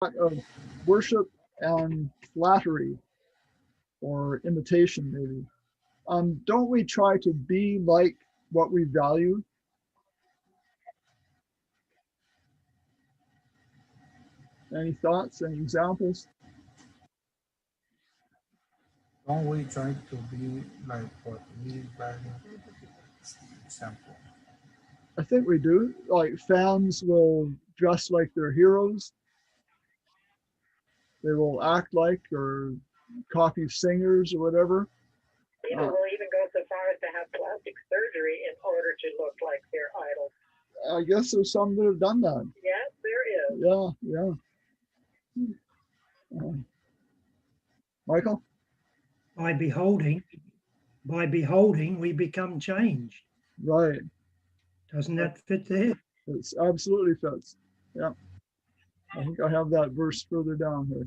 of worship and flattery or imitation, maybe. Don't we try to be like what we value? Any thoughts, any examples? Don't we try to be like what we value? Example. I think we do. Like fans will dress like their heroes. They will act like or copy singers or whatever. People will even go so far as to have plastic surgery in order to look like their idol. I guess there's some that have done that. Yes, there is. Yeah, yeah. Michael? By beholding, we become changed. Right. Doesn't that fit there? It absolutely fits. Yeah. I think I have that verse further down here.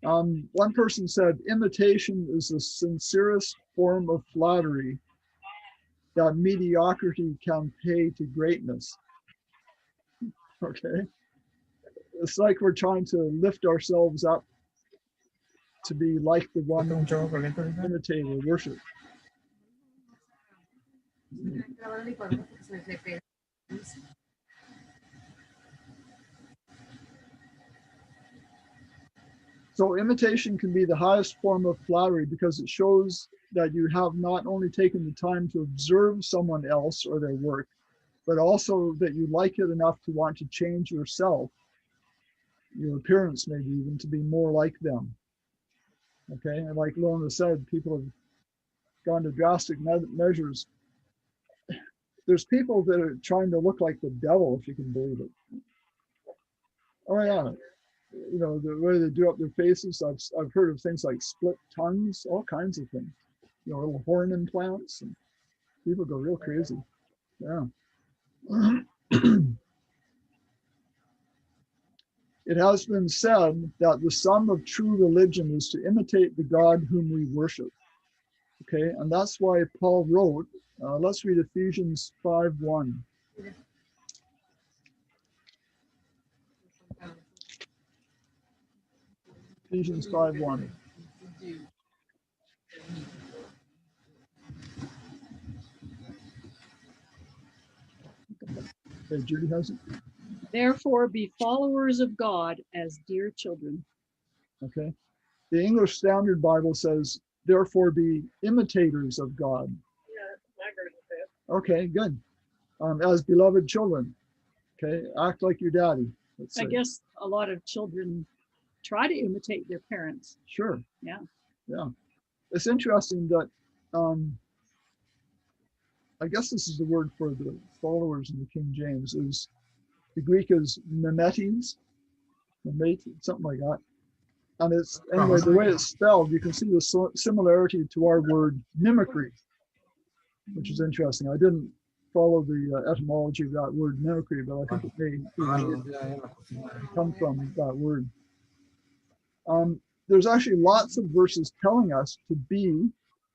One person said, imitation is the sincerest form of flattery that mediocrity can pay to greatness. Okay. It's like we're trying to lift ourselves up to be like the one imitator, worship. So imitation can be the highest form of flattery because it shows that you have not only taken the time to observe someone else or their work, but also that you like it enough to want to change yourself, your appearance maybe even, to be more like them. Okay, and like Lorna said, people have gone to drastic measures. There's people that are trying to look like the devil, if you can believe it. Oh yeah, you know, the way they do up their faces. I've heard of things like split tongues, all kinds of things. You know, little horn implants, and people go real crazy. Yeah. It has been said that the sum of true religion is to imitate the God whom we worship. Okay, and that's why Paul wrote, let's read Ephesians 5:1. Ephesians 5:1. Okay, Judy has it. Therefore, be followers of God as dear children. Okay. The English Standard Bible says, therefore be imitators of God. Yeah, my version says. Okay, good. As beloved children. Okay, act like your daddy. I guess a lot of children try to imitate their parents. Sure. Yeah. Yeah. It's interesting that I guess this is the word for the followers in the King James, is the Greek is mimetes, something like that. And it's, anyway, the way it's spelled, you can see the similarity to our word mimicry, which is interesting. I didn't follow the etymology of that word mimicry, but I think it may come from that word. There's actually lots of verses telling us to be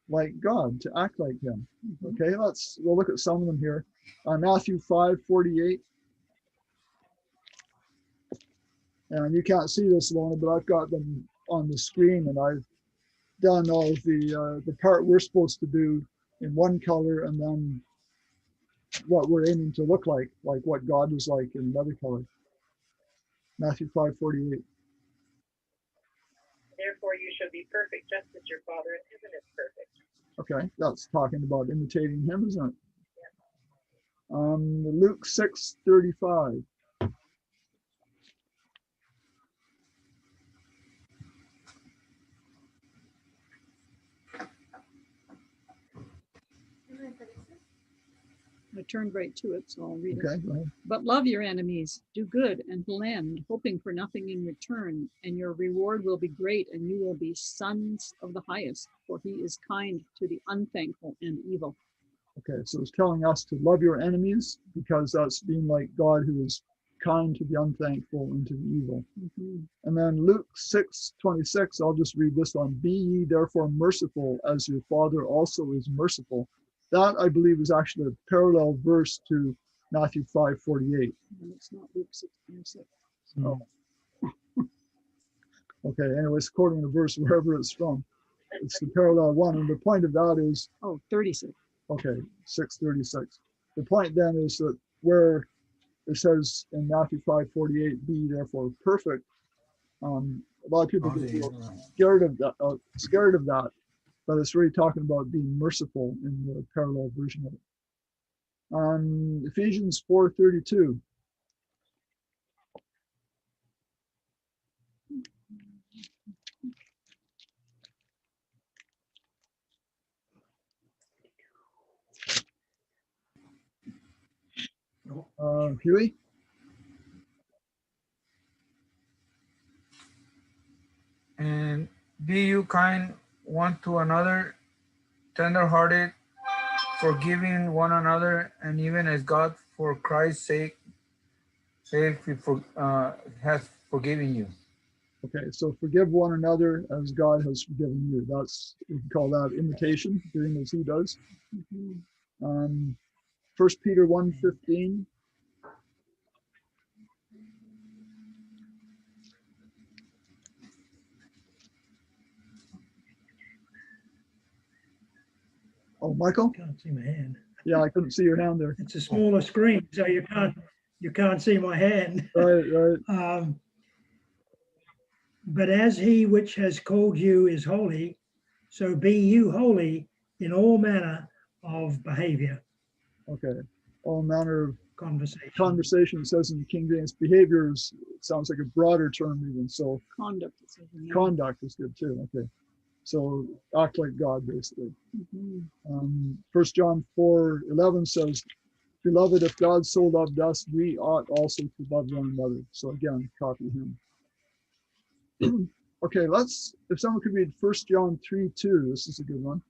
like God, to act like him. Okay, we'll look at some of them here. Matthew 5:48. And you can't see this, Lorna, but I've got them on the screen, and I've done all of the part we're supposed to do in one color, and then what we're aiming to look like what God is like in another color. Matthew 5:48. Therefore, you shall be perfect, just as your Father in heaven is perfect. Okay, that's talking about imitating him, isn't it? Yeah. Luke 6:35. I turned right to it, so I'll read it. Okay. But love your enemies, do good and lend, hoping for nothing in return, and your reward will be great, and you will be sons of the highest, for he is kind to the unthankful and evil. Okay, so it's telling us to love your enemies, because that's being like God, who is kind to the unthankful and to the evil. Mm-hmm. And then Luke 6:26, I'll just read this one. Be ye therefore merciful, as your Father also is merciful. That, I believe, is actually a parallel verse to Matthew 5:48. And it's not Luke 6:26. Oh. Okay, anyways, quoting the verse wherever it's from. It's the parallel one. And the point of that is, Oh, 36. okay, 636. The point then is that where it says in Matthew 5:48, be therefore perfect. A lot of people get scared of that, but it's really talking about being merciful in the parallel version of it. Ephesians 4:32. Huey? And be you kind one to another, tender-hearted, forgiving one another, and even as God, for Christ's sake, has forgiven you. Okay, so forgive one another as God has forgiven you. That's, we can call that imitation, doing as he does. 1 Peter 1:15. Oh, Michael? Can't see my hand. Yeah, I couldn't see your hand there. It's a smaller screen, so you can't see my hand. Right. But as he which has called you is holy, so be you holy in all manner of behavior, Okay. All manner of conversation. It says in the King James. Behaviors, it sounds like a broader term even. So Conduct. conduct is good too. Okay. So act like God, basically. 1 John 4:11 says, beloved, if God so loved us, we ought also to love one another. So again, copy him. Okay, if someone could read 1 John 3:2, this is a good one.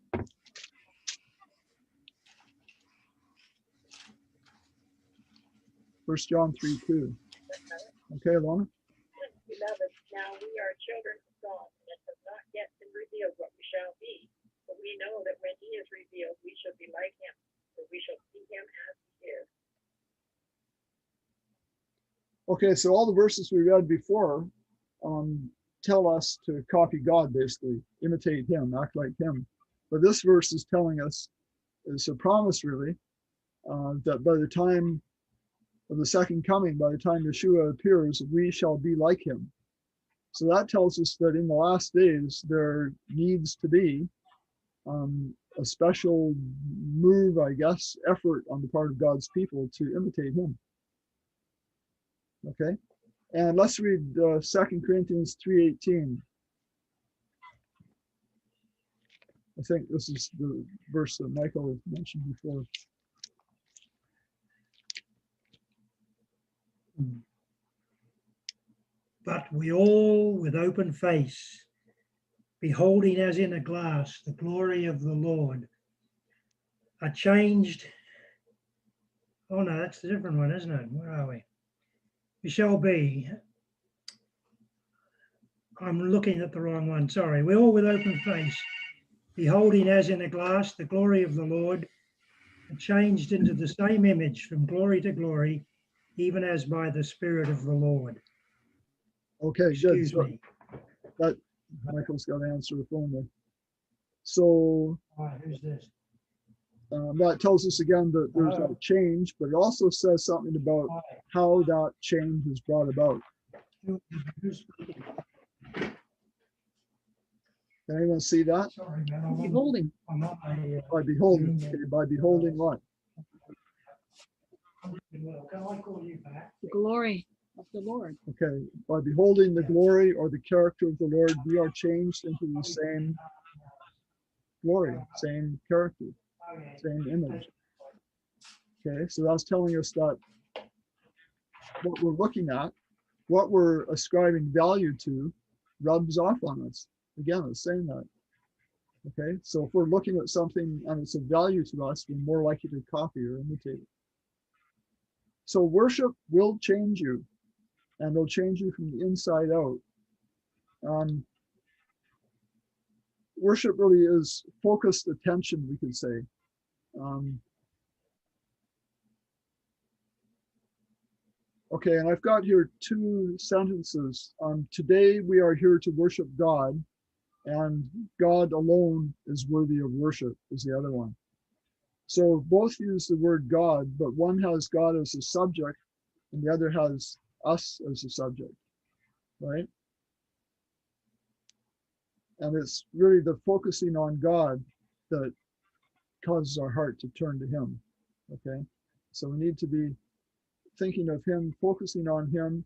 1 John 3:2. Okay, Alana? Beloved, now we are children of God, and it has not yet been revealed what we shall be. But we know that when he is revealed, we shall be like him, for we shall see him as he is. Okay, so all the verses we read before tell us to copy God, basically, imitate him, act like him. But this verse is telling us, it's a promise really, that by the time of the second coming, by the time Yeshua appears, we shall be like him. So that tells us that in the last days, there needs to be a special move, I guess, effort on the part of God's people to imitate him. Okay, and let's read 2 Corinthians 3:18. I think this is the verse that Michael mentioned before. But we all with open face, beholding as in a glass the glory of the Lord, are changed. Oh no, that's a different one, isn't it? Where are we? We shall be. I'm looking at the wrong one. Sorry. We all with open face, beholding as in a glass the glory of the Lord, are changed into the same image from glory to glory, even as by the Spirit of the Lord. Okay, good. Excuse me. That Michael's got to answer the phone there. So Who's this? that tells us again that there's a change, but it also says something about how that change is brought about. Can anyone see that? Sorry, man. Beholding. By beholding. Okay, by beholding what? Can I call you back? The glory of the Lord. Okay, by beholding the glory or the character of the Lord, we are changed into the same glory, same character, same image. Okay, so that's telling us that what we're looking at, what we're ascribing value to, rubs off on us. Again, it's saying that. Okay, so if we're looking at something and it's of value to us, we're more likely to copy or imitate it. So worship will change you, and they'll change you from the inside out. Worship really is focused attention, we could say. Okay, and I've got here two sentences. Today we are here to worship God, and God alone is worthy of worship is the other one. So both use the word God, but one has God as a subject and the other has us as a subject, right? And it's really the focusing on God that causes our heart to turn to him, okay? So we need to be thinking of him, focusing on him.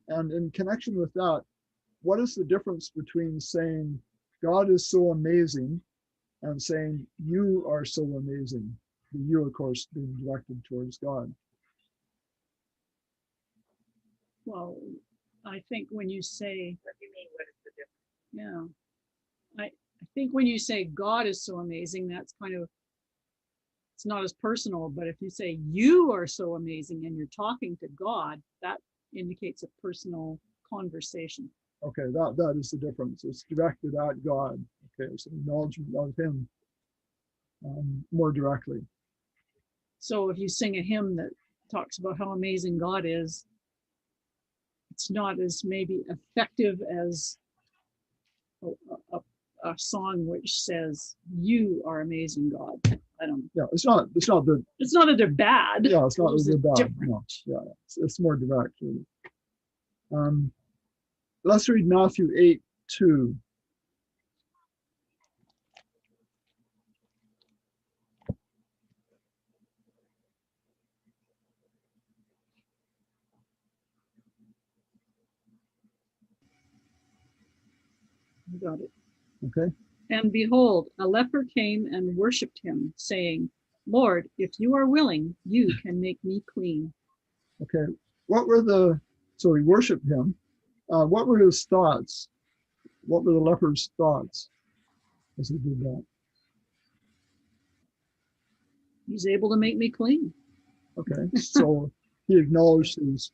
And in connection with that, what is the difference between saying God is so amazing and saying you are so amazing? The you, of course, being directed towards God. Well, I think when you say, What do you mean, what is the difference? yeah, I think when you say God is so amazing, that's kind of, it's not as personal, but if you say you are so amazing and you're talking to God, that indicates a personal conversation. Okay, that is the difference. It's directed at God. Okay, it's an acknowledgement of him more directly. So if you sing a hymn that talks about how amazing God is, it's not as maybe effective as a song which says you are amazing God. I don't know. Yeah, it's not the, It's not that they're bad. yeah, it's not Those the are bad. different. No, yeah, it's more direct, really. Let's read Matthew 8:2. You got it. Okay. And behold, a leper came and worshipped him, saying, Lord, if you are willing, you can make me clean. Okay. So he worshiped him. What were his thoughts? What were the leper's thoughts as he did that? He's able to make me clean. Okay. So he acknowledged his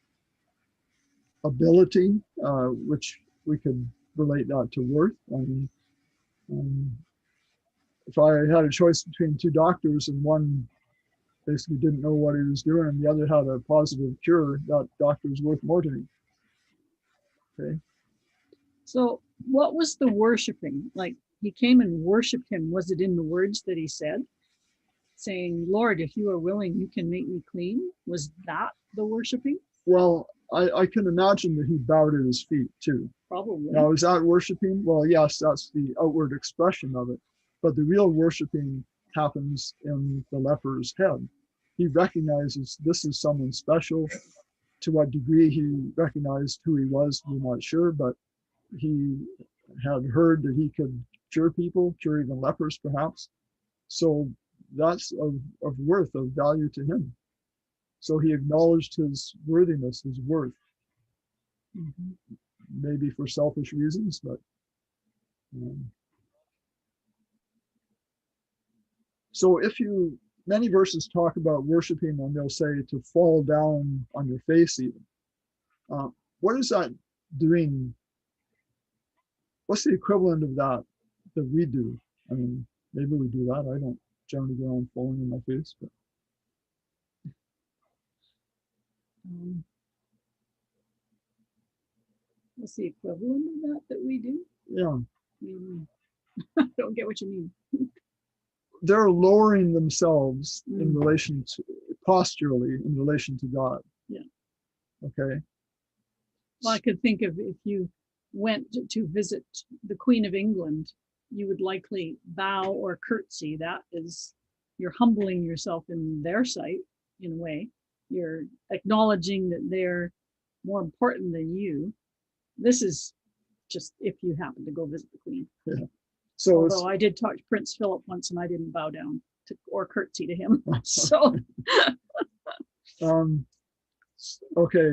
ability, which we could relate that to worth. I mean, if I had a choice between two doctors and one basically didn't know what he was doing and the other had a positive cure, that doctor is worth more to me. Okay. So what was the worshiping? Like he came and worshiped him. Was it in the words that he said? Saying, Lord, if you are willing, you can make me clean. Was that the worshiping? Well, I can imagine that he bowed at his feet too. Probably. Now, is that worshiping? Well, yes, that's the outward expression of it. But the real worshiping happens in the leper's head. He recognizes this is someone special. To what degree he recognized who he was, we're not sure, but he had heard that he could cure people, cure even lepers perhaps. So that's of worth, of value to him. So he acknowledged his worthiness, his worth. Mm-hmm. Maybe for selfish reasons, but so many verses talk about worshiping and they'll say to fall down on your face even. What is that doing? What's the equivalent of that we do? I mean, maybe we do that. I don't generally go around falling on my face, but what's the equivalent of that we do? yeah. I don't get what you mean. They're lowering themselves in Mm. relation to, posturally in relation to God. Yeah. Okay. Well, I could think of if you went to visit the Queen of England, you would likely bow or curtsy. That is, you're humbling yourself in their sight in a way. You're acknowledging that they're more important than you. This is just if you happen to go visit the Queen. Yeah. So although I did talk to Prince Philip once and I didn't bow down or curtsy to him. So okay,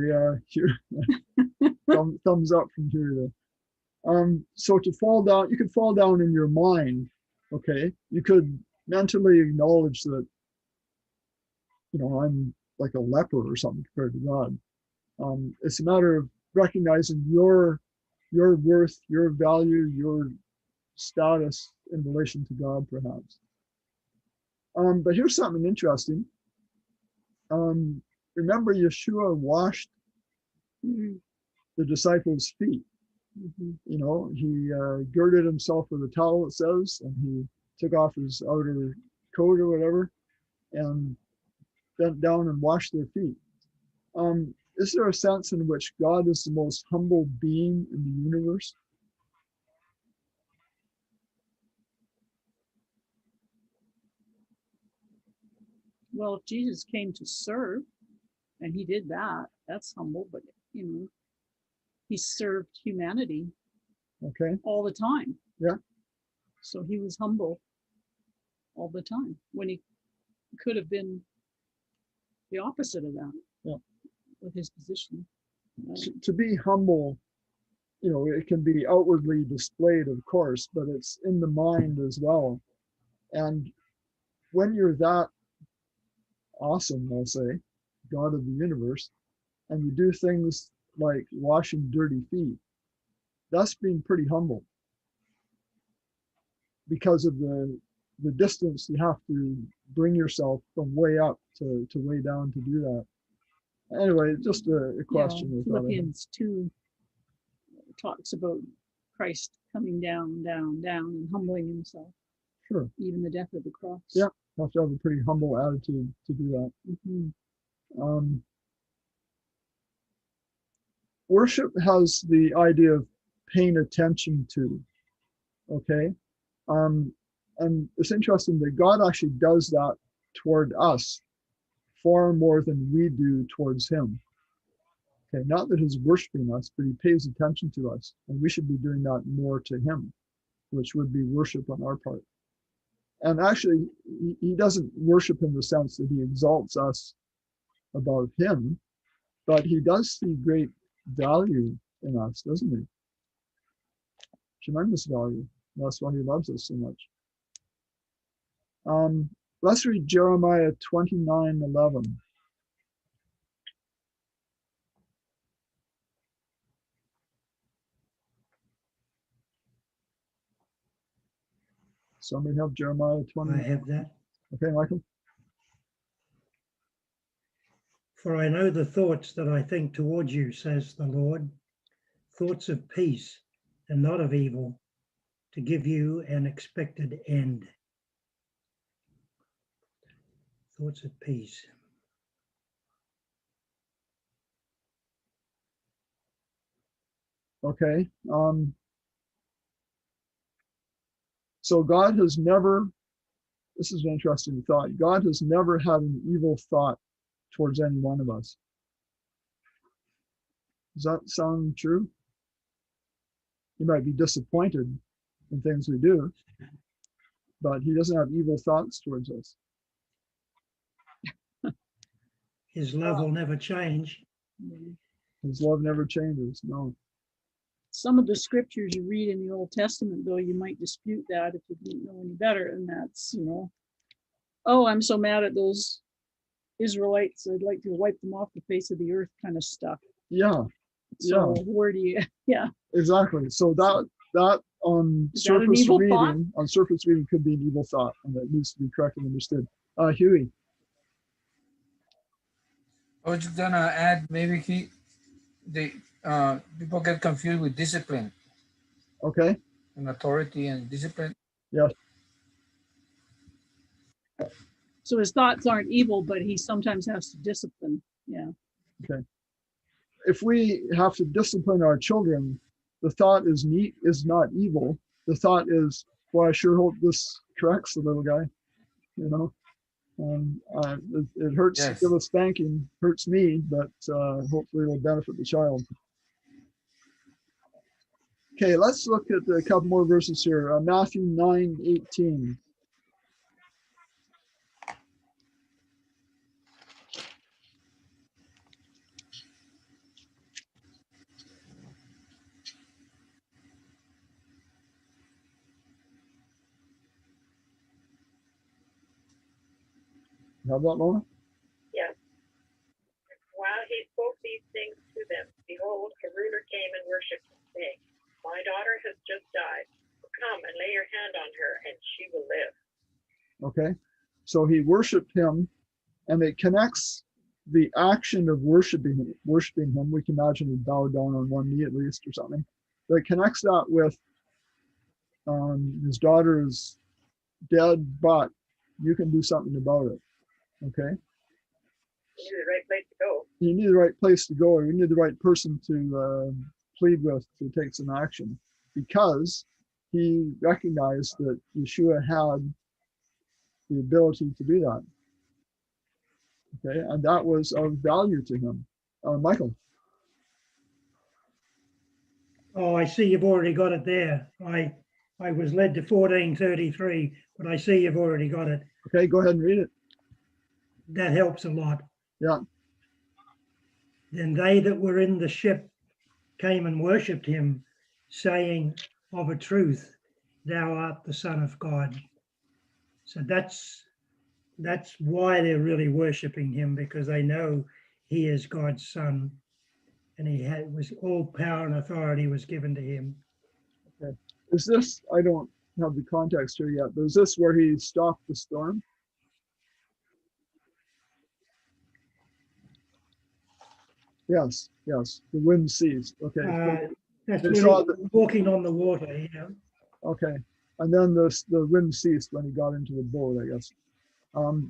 thumbs up from here to so to fall down, you could fall down in your mind. Okay, you could mentally acknowledge that, I'm like a leper or something compared to God. It's a matter of recognizing your worth, your value, your status in relation to God, perhaps. But here's something interesting. Remember, Yeshua washed Mhm. the disciples' feet. Mhm. You know, he girded himself with a towel, it says, and he took off his outer coat or whatever and bent down and washed their feet. Is there a sense in which God is the most humble being in the universe? Well, if Jesus came to serve, and he did that, that's humble, but you know, he served humanity Okay. all the time. Yeah. So he was humble all the time when he could have been the opposite of that. Yeah. With his position. To be humble, you know, it can be outwardly displayed, of course, but it's in the mind as well. And when you're that awesome, I'll say, God of the universe, and you do things like washing dirty feet, that's being pretty humble because of the distance you have to bring yourself from way up to way down to do that. Anyway, just a question. Yeah, Philippians 2 talks about Christ coming down, down, down, and humbling himself. Sure. Even the death of the cross. Yeah, you have to have a pretty humble attitude to do that. Mm-hmm. Worship has the idea of paying attention to, okay? And it's interesting that God actually does that toward us far more than we do towards him. Okay, not that he's worshiping us, but he pays attention to us, and we should be doing that more to him, which would be worship on our part. And actually, he doesn't worship in the sense that he exalts us above him, but he does see great value in us, doesn't he? Tremendous value. That's why he loves us so much. Let's read Jeremiah 29:11. Somebody have Jeremiah 20? I have that. Okay, Michael. For I know the thoughts that I think towards you, says the Lord, thoughts of peace and not of evil, to give you an expected end. Thoughts of peace. Okay. So God has never, this is an interesting thought, God has never had an evil thought towards any one of us. Does that sound true? He might be disappointed in things we do, but he doesn't have evil thoughts towards us. His love will never change. His love never changes. No. Some of the scriptures you read in the Old Testament, though, you might dispute that if you didn't know any better. And that's, you know, oh, I'm so mad at those Israelites, I'd like to wipe them off the face of the earth kind of stuff. Yeah. So where do you, yeah. Exactly. So that on surface reading could be an evil thought, and that needs to be correctly understood. Huey. I was just gonna add, maybe people get confused with discipline. Okay. And authority and discipline. Yes. So his thoughts aren't evil, but he sometimes has to discipline. Yeah. Okay. If we have to discipline our children, the thought is not evil. The thought is, well, I sure hope this corrects the little guy, you know. It hurts to give a spanking, hurts me, but hopefully it'll benefit the child. Okay, let's look at a couple more verses here. Matthew 9:18. You have that, Lona? Yes. While he spoke these things to them, behold, a ruler came and worshipped him, saying, My daughter has just died. Come and lay your hand on her, and she will live. Okay, so he worshipped him, and it connects the action of worshiping him, we can imagine he bowed down on one knee at least or something. But connects that with his daughter is dead, but you can do something about it. Okay. You knew the right place to go. You need the right place to go, or you need the right person to plead with to take some action, because he recognized that Yeshua had the ability to do that. Okay, and that was of value to him. Michael. Oh, I see you've already got it there. I was led to 1433, but I see you've already got it. Okay, go ahead and read it. That helps a lot. Yeah. Then they that were in the ship came and worshipped him, saying, of a truth, thou art the Son of God. So that's why they're really worshipping him, because they know he is God's son, and was all power and authority was given to him. Okay. Is this, I don't have the context here yet, but is this where he stopped the storm? Yes, yes. The wind ceased. Okay. That's They when saw he walking on the water, you know. Okay. And then the wind ceased when he got into the boat, I guess.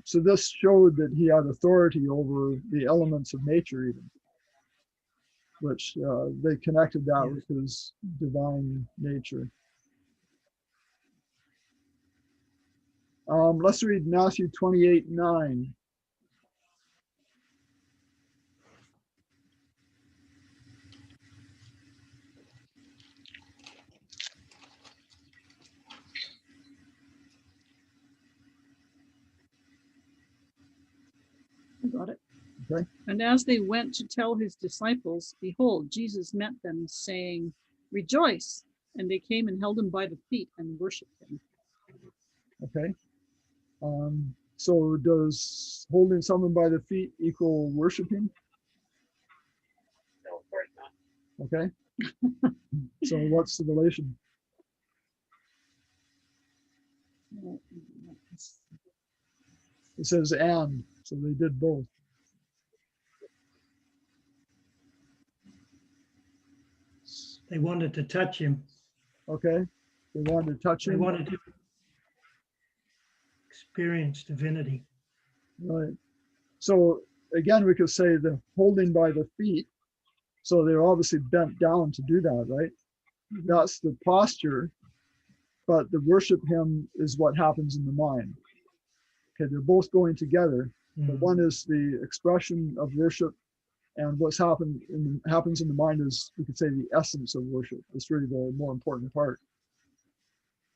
So this showed that he had authority over the elements of nature even, which they connected that with his divine nature. Let's read Matthew 28:9. I got it. Okay. And as they went to tell his disciples, behold, Jesus met them, saying, rejoice. And they came and held him by the feet and worshiped him. Okay. So does holding someone by the feet equal worshiping? No, of course not. Okay. So what's the relation? It says and, so they did both. They wanted to touch him. Okay. They wanted to touch They him. wanted to experience divinity. Right. So again, we could say the holding by the feet. So they're obviously bent down to do that, right? That's the posture, but the worship him is what happens in the mind. Okay, they're both going together. But one is the expression of worship, and what's happens in the mind is, we could say, the essence of worship. It's really the more important part.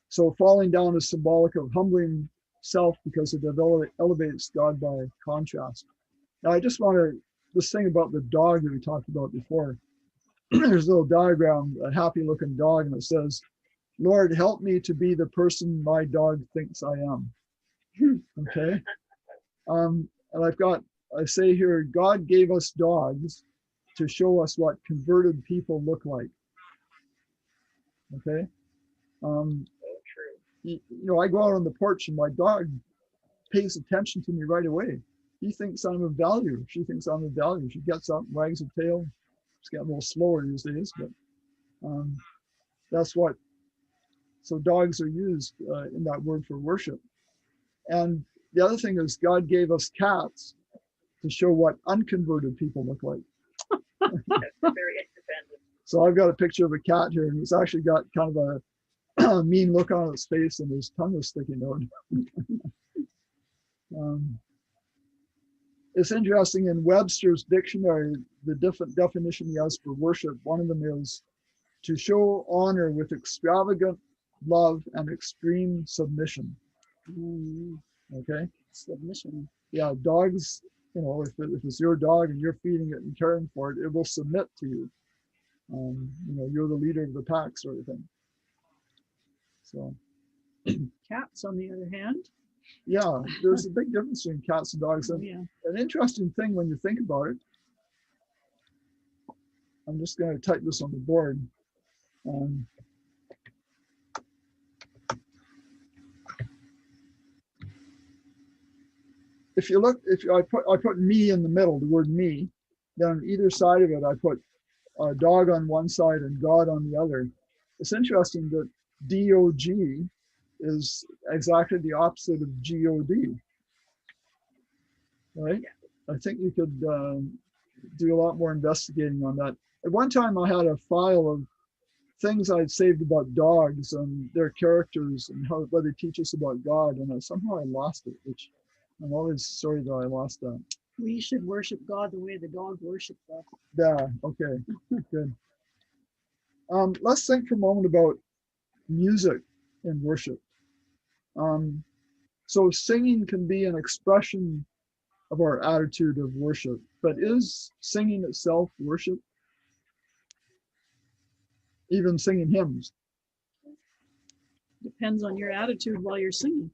So falling down is symbolic of humbling self because it elevates God by contrast. Now, I just want to, this thing about the dog that we talked about before, there's a little diagram, a happy looking dog, and it says, Lord, help me to be the person my dog thinks I am. Okay. And I say here, God gave us dogs to show us what converted people look like. Okay. So true. I go out on the porch and my dog pays attention to me right away. He thinks I'm of value. She thinks I'm of value. She gets up, wags her tail. It's getting a little slower these days, but that's what. So dogs are used in that word for worship. And the other thing is God gave us cats to show what unconverted people look like. That's very independent. So I've got a picture of a cat here, and it's actually got kind of a mean look on its face, and his tongue is sticking out. It's interesting, in Webster's dictionary, the different definition he has for worship, one of them is to show honor with extravagant love and extreme submission. Okay. Submission. Yeah, dogs, if it's your dog and you're feeding it and caring for it, it will submit to you. You're the leader of the pack, sort of thing. So Cats, on the other hand. yeah, there's a big difference between cats and dogs. And Yeah. an interesting thing when you think about it, I'm just going to type this on the board. if you look, I put me in the middle, the word me, then on either side of it, I put a dog on one side and God on the other. It's interesting that DOG is exactly the opposite of GOD, right? I think you could do a lot more investigating on that. At one time, I had a file of things I'd saved about dogs and their characters and what they teach us about God, and somehow I lost it, which I'm always sorry that I lost that. We should worship God the way the dog worships us. Yeah, okay, good. Let's think for a moment about music in worship. So singing can be an expression of our attitude of worship, but is singing itself worship? Even singing hymns? Depends on your attitude while you're singing.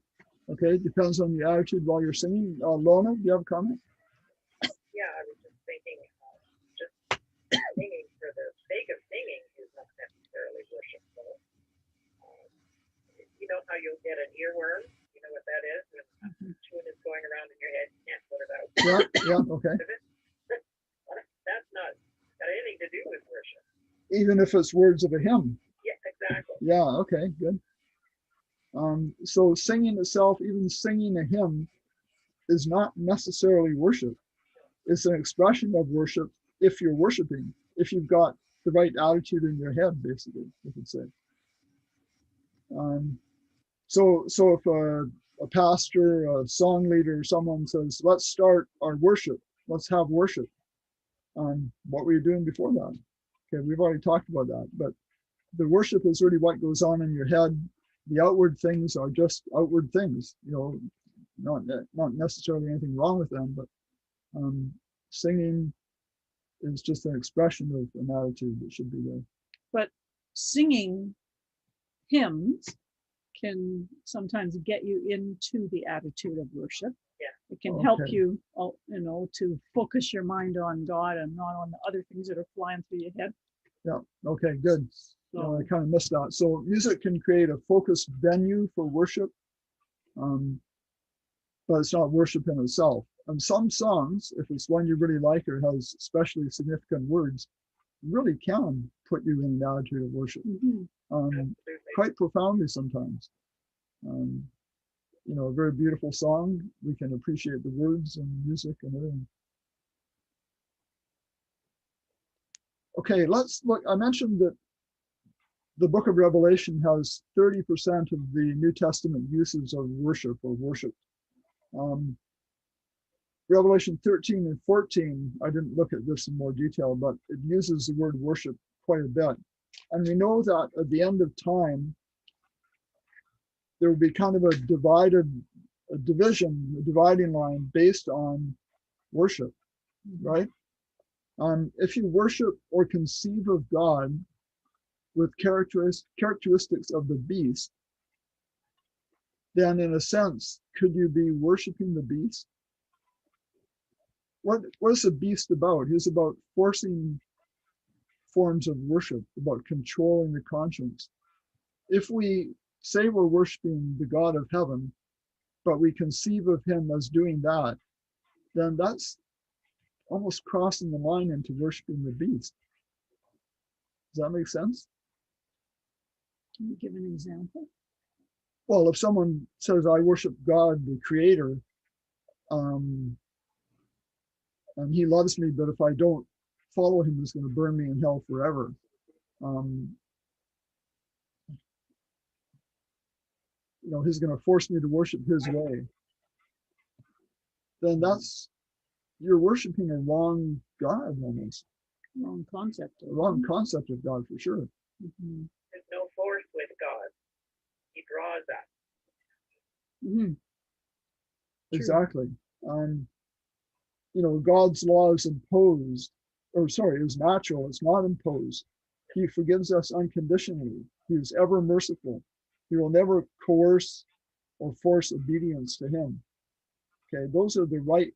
Okay, depends on your attitude while you're singing. Lorna, do you have a comment? Yeah, I was just thinking, just singing for the sake of singing is not necessarily worshipful. You know how you'll get an earworm? You know what that is? When a tune is going around in your head, you can't put it out. Yeah, okay. That's not got anything to do with worship. Even if it's words of a hymn. Yeah, exactly. Yeah, okay, good. So singing itself, even singing a hymn, is not necessarily worship. It's an expression of worship if you're worshiping, if you've got the right attitude in your head, basically, you could say. So if a pastor, a song leader, someone says, let's start our worship, let's have worship. What were you doing before that? Okay, we've already talked about that, but the worship is really what goes on in your head. The outward things are just outward things, not necessarily anything wrong with them, but singing is just an expression of an attitude that should be there. But singing hymns can sometimes get you into the attitude of worship. Yeah. It can help you, to focus your mind on God and not on the other things that are flying through your head. Yeah, okay, good. So, I kind of missed that. So music can create a focused venue for worship, but it's not worship in itself. And some songs, if it's one you really like or has especially significant words, really can put you in an attitude of worship, quite profoundly sometimes. A very beautiful song, we can appreciate the words and music and everything. Okay, let's look. I mentioned that the book of Revelation has 30% of the New Testament uses of worship or worship. Revelation 13 and 14, I didn't look at this in more detail, but it uses the word worship quite a bit. And we know that at the end of time, there will be kind of a dividing line based on worship, right? If you worship or conceive of God with characteristics of the beast, then in a sense, could you be worshiping the beast? What is the beast about? He's about forcing forms of worship, about controlling the conscience. If we say we're worshiping the God of heaven, but we conceive of him as doing that, then that's almost crossing the line into worshiping the beast. Does that make sense? Can you give an example? Well, if someone says, I worship God, the creator, and he loves me, but if I don't follow him, he's going to burn me in hell forever. He's going to force me to worship his way. Then you're worshiping a wrong God almost. Wrong concept. Wrong concept of God for sure. Mm-hmm. There's no force with God. He draws us. Mm-hmm. Exactly. God's law is imposed, is natural, it's not imposed. He forgives us unconditionally. He is ever merciful. He will never coerce or force obedience to him. Okay, those are the right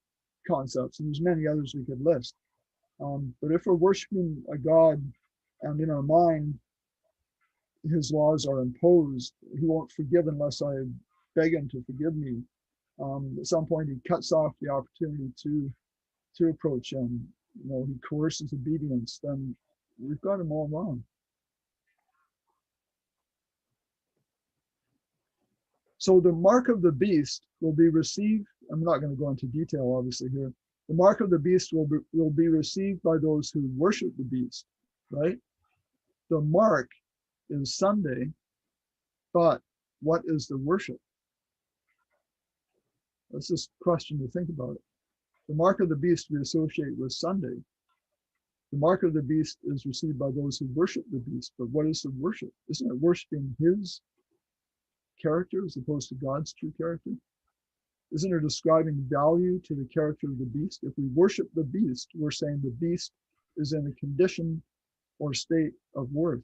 concepts, and there's many others we could list. But if we're worshiping a God and in our mind, his laws are imposed, he won't forgive unless I beg him to forgive me. At some point, he cuts off the opportunity to approach him. He coerces obedience. Then we've got him all wrong. So the mark of the beast will be received. I'm not going to go into detail, obviously, here. The mark of the beast will be received by those who worship the beast, right? The mark is Sunday, but what is the worship? That's just a question to think about it. The mark of the beast we associate with Sunday. The mark of the beast is received by those who worship the beast, but what is the worship? Isn't it worshiping his character as opposed to God's true character? Isn't it ascribing value to the character of the beast? If we worship the beast, we're saying the beast is in a condition or state of worth.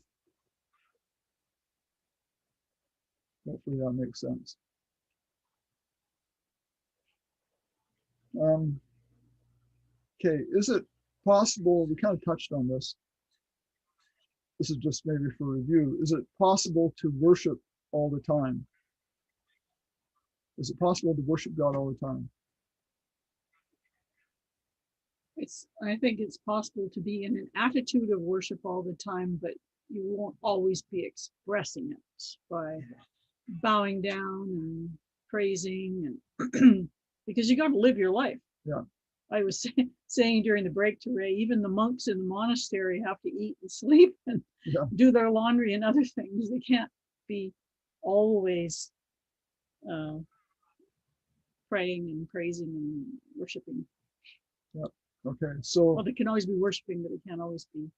Hopefully that makes sense. Okay, is it possible, we kind of touched on this. This is just maybe for review. Is it possible to worship all the time? Is it possible to worship God all the time? I think it's possible to be in an attitude of worship all the time, but you won't always be expressing it by bowing down and praising, and because you got to live your life. Yeah. I was saying during the break to Ray, even the monks in the monastery have to eat and sleep and do their laundry and other things. They can't be always praying and praising and worshiping. Yeah. Okay. So well, they can always be worshiping, but they can't always be.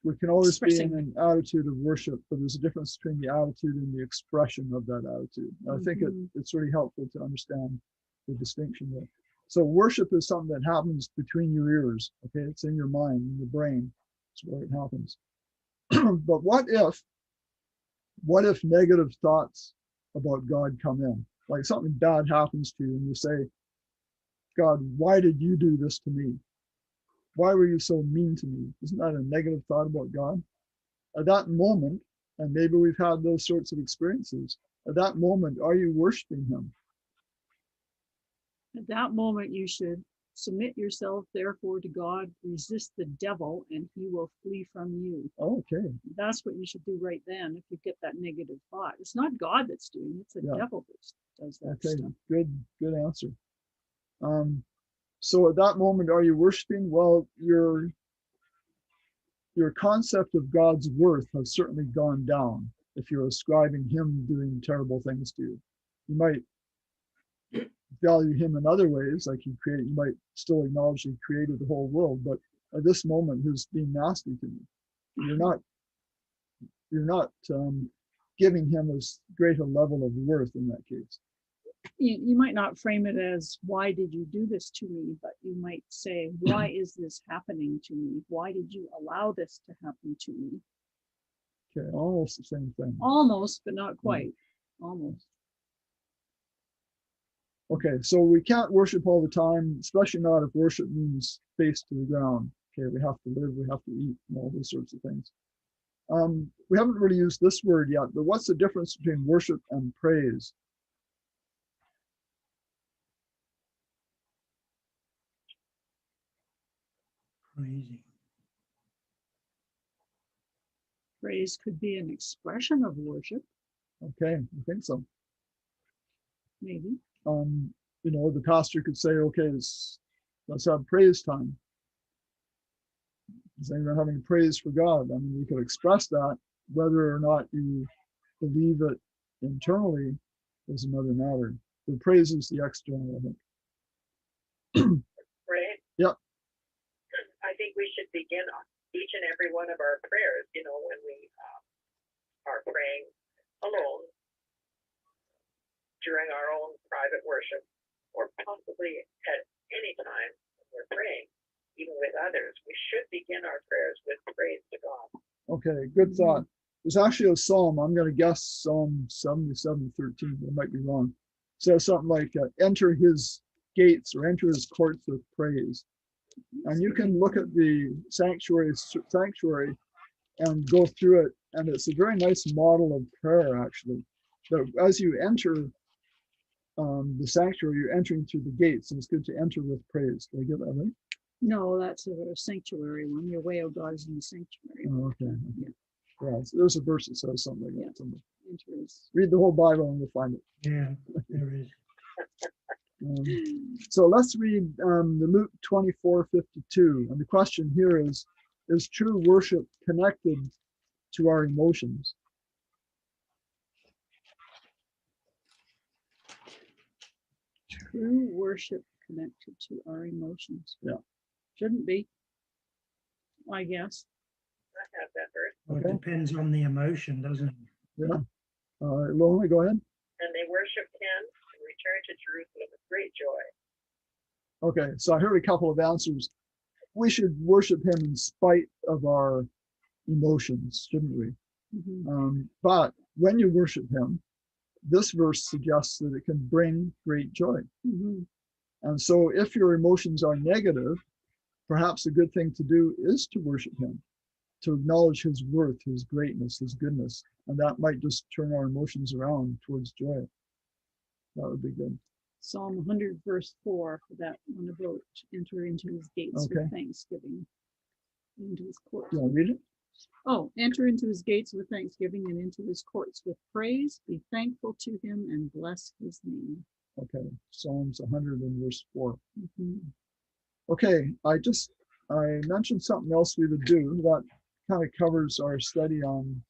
We can always expressing. be in an attitude of worship, but there's a difference between the attitude and the expression of that attitude. I think it's really helpful to understand the distinction there. So worship is something that happens between your ears. Okay, it's in your mind, in your brain. That's where it happens. But what if negative thoughts about God come in? Like something bad happens to you and you say, God, why did you do this to me? Why were you so mean to me? Isn't that a negative thought about God? At that moment, and maybe we've had those sorts of experiences, at that moment, are you worshiping him? At that moment, you should submit yourself, therefore, to God, resist the devil, and he will flee from you. Okay. That's what you should do right then if you get that negative thought. It's not God that's doing it, it's the devil that does that stuff. Good answer. So at that moment, are you worshiping? Well, your concept of God's worth has certainly gone down if you're ascribing him doing terrible things to you. You might value him in other ways, like you might still acknowledge he created the whole world, but at this moment, he's being nasty to me. You're not giving him as great a level of worth in that case. You might not frame it as, why did you do this to me? But you might say, why is this happening to me? Why did you allow this to happen to me? Okay, almost the same thing. Almost, but not quite. Almost. Okay, so we can't worship all the time, especially not if worship means face to the ground. Okay, we have to live, we have to eat, and all those sorts of things. We haven't really used this word yet, but what's the difference between worship and praise? Praising. Praise could be an expression of worship. Okay, I think so. Maybe. The pastor could say, okay, let's have praise time. Saying we're having praise for God. I mean, you could express that. Whether or not you believe it internally is another matter. The praise is the external, I think. Right? Yep. I think we should begin each and every one of our prayers, when we are praying alone during our own private worship, or possibly at any time when we're praying, even with others. We should begin our prayers with praise to God. Okay, good thought. There's actually a psalm, I'm going to guess Psalm 77:13, I might be wrong. It says something like, enter his gates or enter his courts with praise. And you can look at the sanctuary and go through it, and it's a very nice model of prayer, actually. That as you enter the sanctuary, you're entering through the gates, and it's good to enter with praise. Did I get that right? No, that's a sanctuary one. Your way of God is in the sanctuary. Oh, okay. Yeah. Yeah, so there's a verse that says something like that. Somewhere. Enter is. Read the whole Bible and you'll find it. Yeah, there is. So let's read the Luke 24:52. And the question here is true worship connected to our emotions? True worship connected to our emotions. Yeah. Shouldn't be, I guess. I have that verse. Well, Okay. it depends on the emotion, doesn't it? Yeah. Lonely, go ahead. And they worshipped him and returned to Jerusalem with great joy. Okay, so I heard a couple of answers. We should worship him in spite of our emotions, shouldn't we? Mhm. But when you worship him, this verse suggests that it can bring great joy. Mhm. And so if your emotions are negative, perhaps a good thing to do is to worship him, to acknowledge his worth, his greatness, his goodness. And that might just turn our emotions around towards joy. That would be good. Psalm 100, verse 4, for that one about enter into his gates Okay. with thanksgiving, into his courts. You want to read it? Oh, enter into his gates with thanksgiving and into his courts with praise. Be thankful to him and bless his name. Okay, Psalms 100 and verse 4. Mhm. Okay, I mentioned something else we would do that kind of covers our study on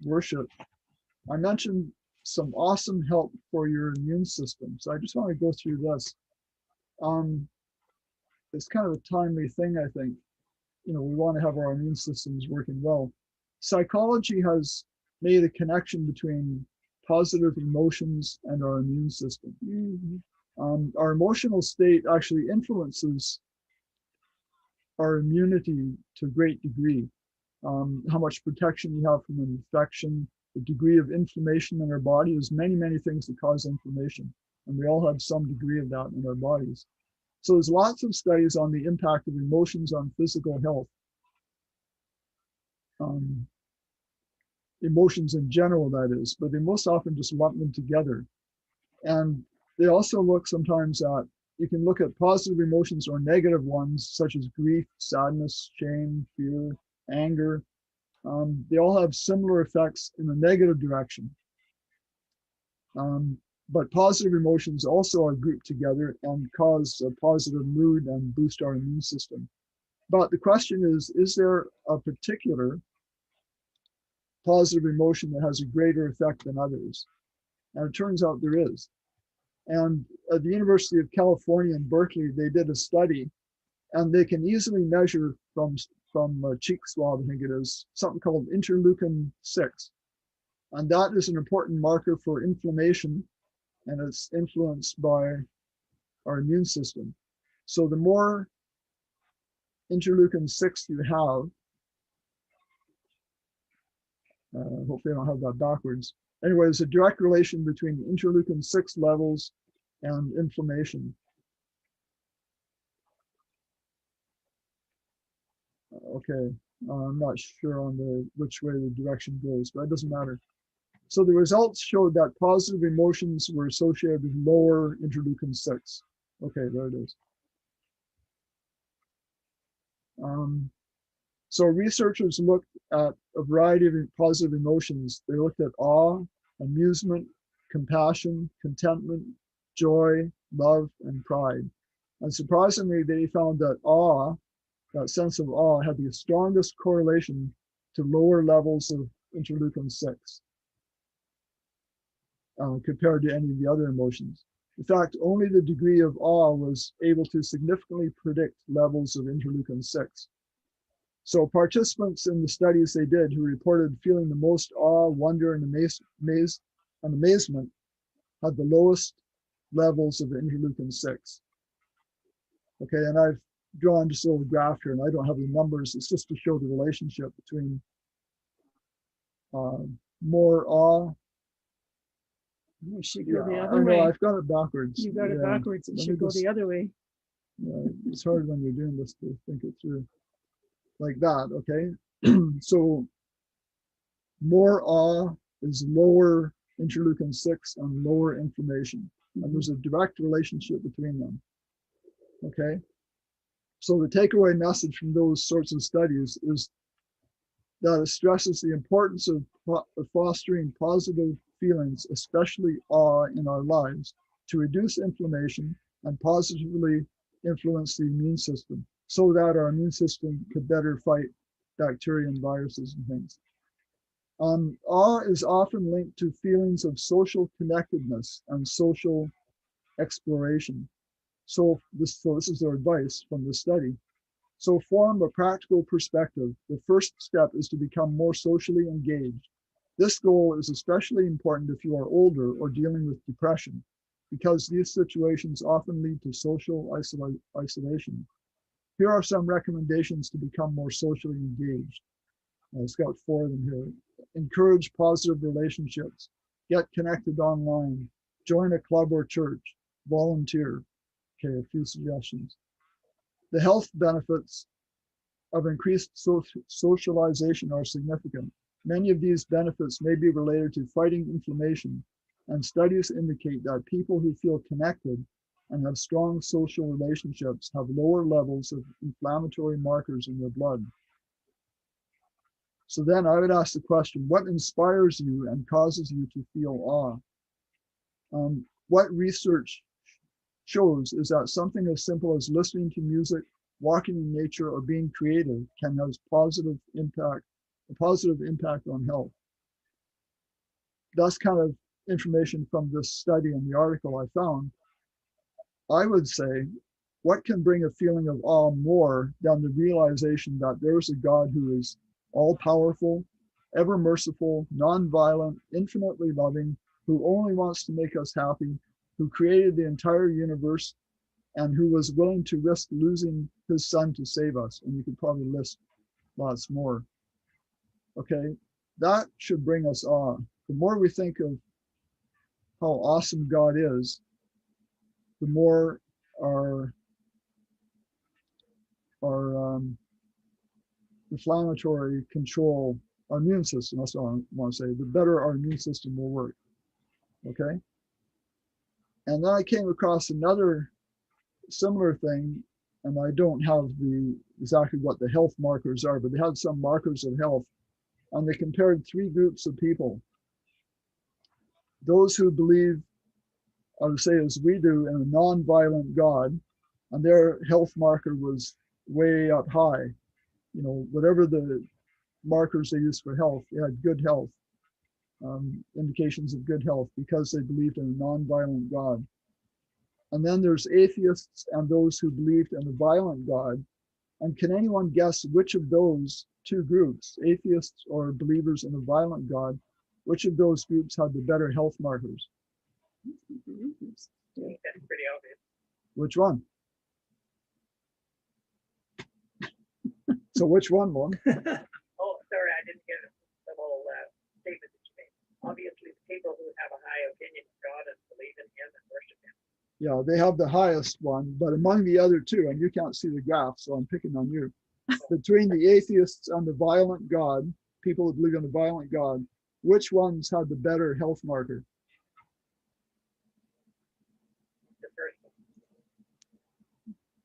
worship. I mentioned some awesome help for your immune system. So I just want to go through this. It's kind of a timely thing, I think. We want to have our immune systems working well. Psychology has made a connection between positive emotions and our immune system. Mhm. Our emotional state actually influences our immunity to a great degree. How much protection you have from an infection, the degree of inflammation in our body. There's many, many things that cause inflammation, and we all have some degree of that in our bodies. So there's lots of studies on the impact of emotions on physical health. Emotions in general, that is, but they most often just lump them together. And they also look sometimes at, you can look at positive emotions or negative ones, such as grief, sadness, shame, fear, anger. They all have similar effects in the negative direction. But positive emotions also are grouped together and cause a positive mood and boost our immune system. But the question is there a particular positive emotion that has a greater effect than others? And it turns out there is. And at the University of California in Berkeley, they did a study, and they can easily measure from a cheek swab, I think it is, something called interleukin 6. And that is an important marker for inflammation, and it's influenced by our immune system. So the more interleukin 6 you have, hopefully I don't have that backwards. Anyway, there's a direct relation between interleukin 6 levels and inflammation. Okay, I'm not sure on which way the direction goes, but it doesn't matter. So the results showed that positive emotions were associated with lower interleukin 6. Okay, there it is. So researchers looked at a variety of positive emotions. They looked at awe, amusement, compassion, contentment, joy, love, and pride. And surprisingly, they found that awe, that sense of awe, had the strongest correlation to lower levels of interleukin 6 compared to any of the other emotions. In fact, only the degree of awe was able to significantly predict levels of interleukin 6. So participants in the studies they did who reported feeling the most awe, wonder, and amazement had the lowest levels of interleukin 6. Okay, and I've drawn just a little graph here, and I don't have the numbers. It's just to show the relationship between more awe. You should go the I other know, way. I've got it backwards. You got it backwards. It should go the other way. It's hard when you're doing this to think it through. Like that, okay? So more awe is lower interleukin 6 and lower inflammation. and there's a direct relationship between them. Okay, so the takeaway message from those sorts of studies is that it stresses the importance of fostering positive feelings, especially awe, in our lives to reduce inflammation and positively influence the immune system so that our immune system could better fight bacteria and viruses and things. Awe is often linked to feelings of social connectedness and social exploration. So this is their advice from the study. So form a practical perspective. The first step is to become more socially engaged. This goal is especially important if you are older or dealing with depression, because these situations often lead to social isolation. Here are some recommendations to become more socially engaged. It's got 4 of them here. Encourage positive relationships. Get connected online. Join a club or church. Volunteer. Okay, a few suggestions. The health benefits of increased socialization are significant. Many of these benefits may be related to fighting inflammation, and studies indicate that people who feel connected and have strong social relationships have lower levels of inflammatory markers in their blood. So then I would ask the question, what inspires you and causes you to feel awe? What research shows is that something as simple as listening to music, walking in nature, or being creative can have a positive impact on health. That's kind of information from this study and the article I found. I would say, what can bring a feeling of awe more than the realization that there's a God who is all-powerful, ever merciful, non-violent, infinitely loving, who only wants to make us happy, who created the entire universe, and who was willing to risk losing his son to save us. And you could probably list lots more. Okay, that should bring us awe. The more we think of how awesome God is, the more our inflammatory control, our immune system, that's what I want to say, the better our immune system will work. Okay. And then I came across another similar thing, and I don't have exactly what the health markers are, but they had some markers of health, and they compared 3 groups of people. Those who believe, I would say as we do, in a non-violent God, and their health marker was way up high. You know, whatever the markers they used for health, they had good health, indications of good health, because they believed in a non-violent God. And then there's atheists and those who believed in a violent God. And can anyone guess which of those 2 groups, atheists or believers in a violent God, which of those groups had the better health markers? I think that's pretty obvious. Which one? So which one, Mom? Oh, sorry, I didn't get the whole statement that you made. Obviously, the people who have a high opinion of God and believe in him and worship him. Yeah, they have the highest one, but among the other 2, and you can't see the graph, so I'm picking on you. Between the atheists and the violent God, people who believe in a violent God, which ones had the better health marker? The first one.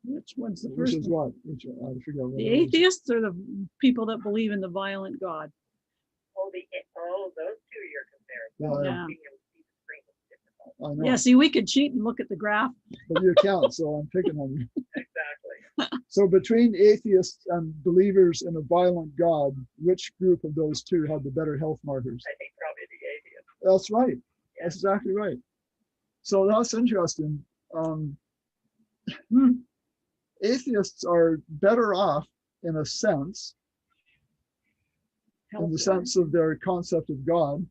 Which one's the Which first is one? what? Which, I forget what The it is. atheists or the people that believe in the violent God? Oh, those 2 you're comparing. Yeah, Yeah. I know, Yeah, see, we could cheat and look at the graph. but you can't, so I'm picking on you. Exactly. So between atheists and believers in a violent God, which group of those 2 had the better health markers? I think probably the atheist. That's right. That's exactly right. So that's interesting. Atheists are better off in a sense, in the sense of their concept of God,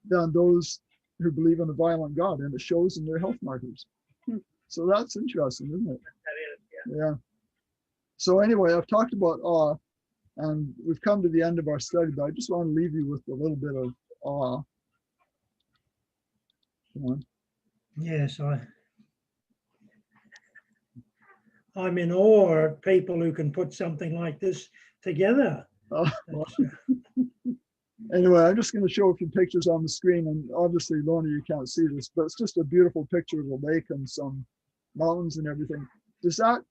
than those who believe in a violent God, and it shows in their health markers. So that's interesting, isn't it? That is, Yeah. So anyway, I've talked about awe, and we've come to the end of our study, but I just want to leave you with a little bit of awe. Come on. Yes, I'm in awe at people who can put something like this together. Oh, That's, Anyway, I'm just going to show a few pictures on the screen, and obviously, Lorna, you can't see this, but it's just a beautiful picture of a lake and some mountains and everything. Does that,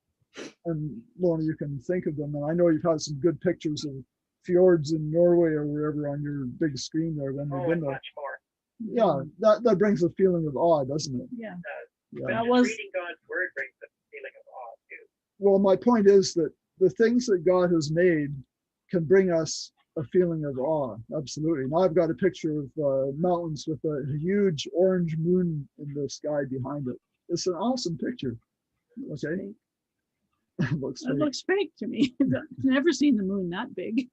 and Lorna, you can think of them, and I know you've had some good pictures of fjords in Norway or wherever on your big screen there when you've Oh, been and there. much more. Yeah, that brings a feeling of awe, doesn't it? Yeah. Yeah. That Just was reading God's word brings a feeling of awe too. Well, my point is that the things that God has made can bring us a feeling of awe. Absolutely. Now I've got a picture of mountains with a huge orange moon in the sky behind it. It's an awesome picture. Okay. Looks it fake. looks fake to me. I've never seen the moon that big.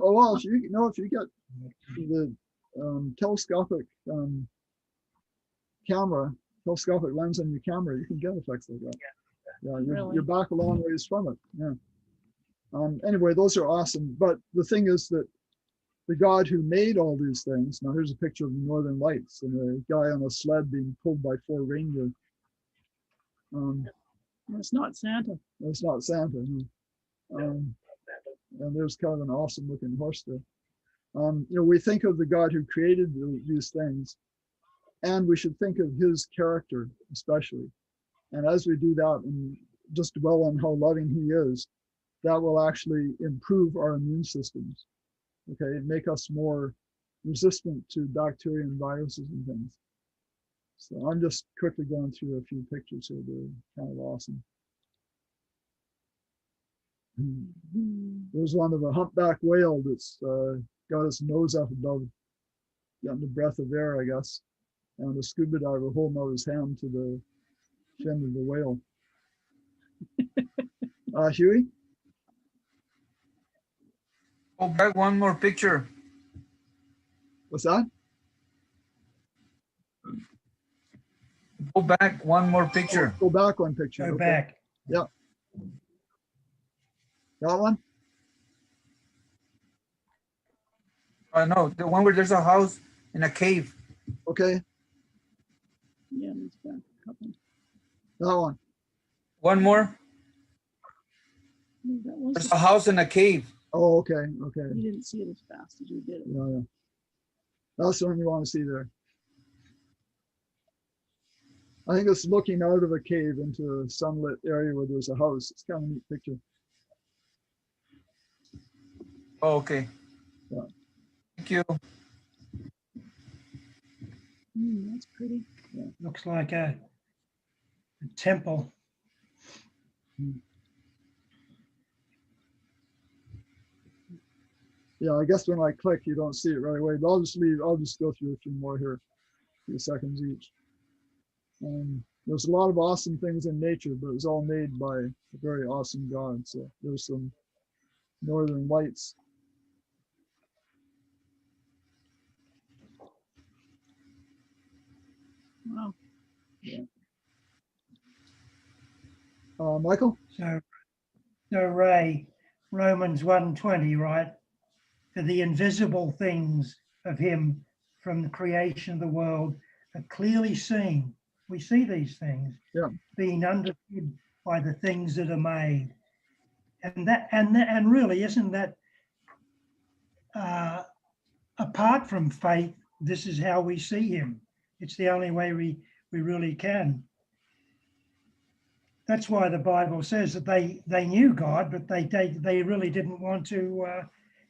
Oh well, if you get the telescopic telescopic lens on your camera, you can get effects like that. Yeah, Really? you're back a long ways from it. Yeah. Anyway, those are awesome. But the thing is that the God who made all these things. Now here's a picture of the Northern Lights and a guy on a sled being pulled by 4 reindeer. It's not Santa. That's not Santa. No. And there's kind of an awesome looking horse there. We think of the God who created these things, and we should think of his character especially. And as we do that and just dwell on how loving he is, that will actually improve our immune systems, okay, and make us more resistant to bacteria and viruses and things. So I'm just quickly going through a few pictures here. They're kind of awesome. There's one of a humpback whale that's got his nose up above, getting a breath of air, I guess, and a scuba diver holding out his hand to the fin of the whale. Huey? Go back one more picture. What's that? Go back one more picture. Go back one picture. Go Okay. back. Yeah. That one? No, the one where there's a house in a cave. Okay. Yeah, it's back a couple. That one. One more. No, that was. There's a house in a cave. Oh, okay. Okay. You didn't see it as fast as you did it. Yeah. That's the one you want to see there. I think it's looking out of a cave into a sunlit area where there's a house. It's kind of a neat picture. Oh, okay. Yeah. Thank you. That's pretty. Looks like a temple. Yeah, I guess when I click, you don't see it right away, but I'll just go through a few more here, a few seconds each. There's a lot of awesome things in nature, but it's all made by a very awesome God. So there's some northern lights. Wow. Yeah. Michael? So Ray, Romans 1:20, right? For the invisible things of him from the creation of the world are clearly seen. We see these things, Yeah. being understood by the things that are made. And really, isn't that apart from faith, this is how we see him. It's the only way we really can. That's why the Bible says that they knew God, but they really didn't want to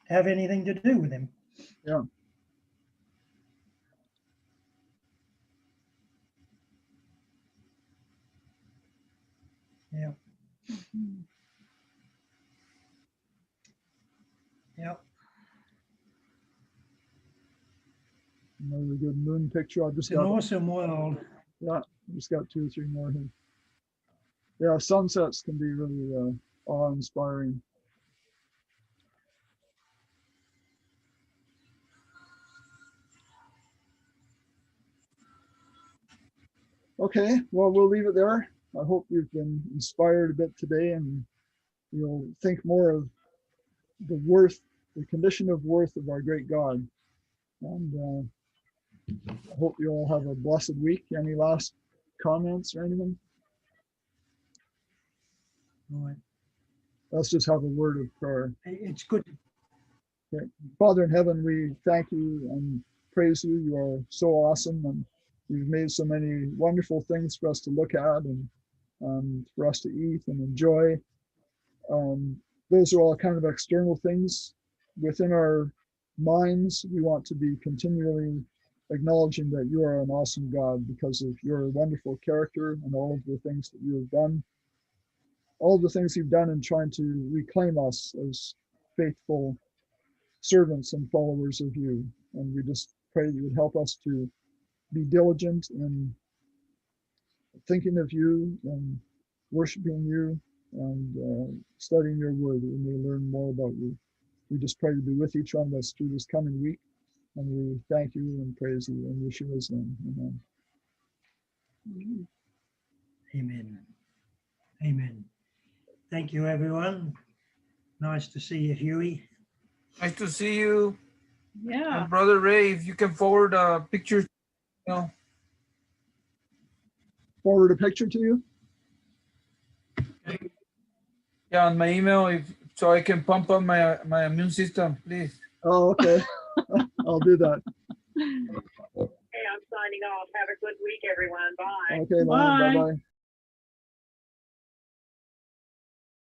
have anything to do with him. Yeah. Yeah. Yeah. Another good moon picture. I've just It's an got awesome world. Yeah, just got 2 or 3 more here. Yeah, sunsets can be really awe-inspiring. Okay, well, we'll leave it there. I hope you've been inspired a bit today and you'll think more of the condition of worth of our great God. And I hope you all have a blessed week. Any last comments or anything? Right. Let's just have a word of prayer. It's good. Father in heaven, we thank you and praise you. You are so awesome, and you've made so many wonderful things for us to look at and for us to eat and enjoy. Those are all kind of external things. Within our minds, we want to be continually acknowledging that you are an awesome God because of your wonderful character and all of the things that you have done. All the things you've done in trying to reclaim us as faithful servants and followers of you. And we just pray that you would help us to be diligent in thinking of you and worshiping you and studying your word, that we may learn more about you. We just pray to be with each one of us through this coming week. And we thank you and praise you in Yeshua's name. Amen. Amen. Amen. Thank you, everyone. Nice to see you, Huey. Nice to see you. Yeah. And Brother Ray, if you can forward pictures, you know. Forward a picture to you? Yeah, on my email, so I can pump up my immune system, please. Oh, okay. I'll do that. Hey, I'm signing off. Have a good week, everyone. Bye. Okay, Bye. bye-bye.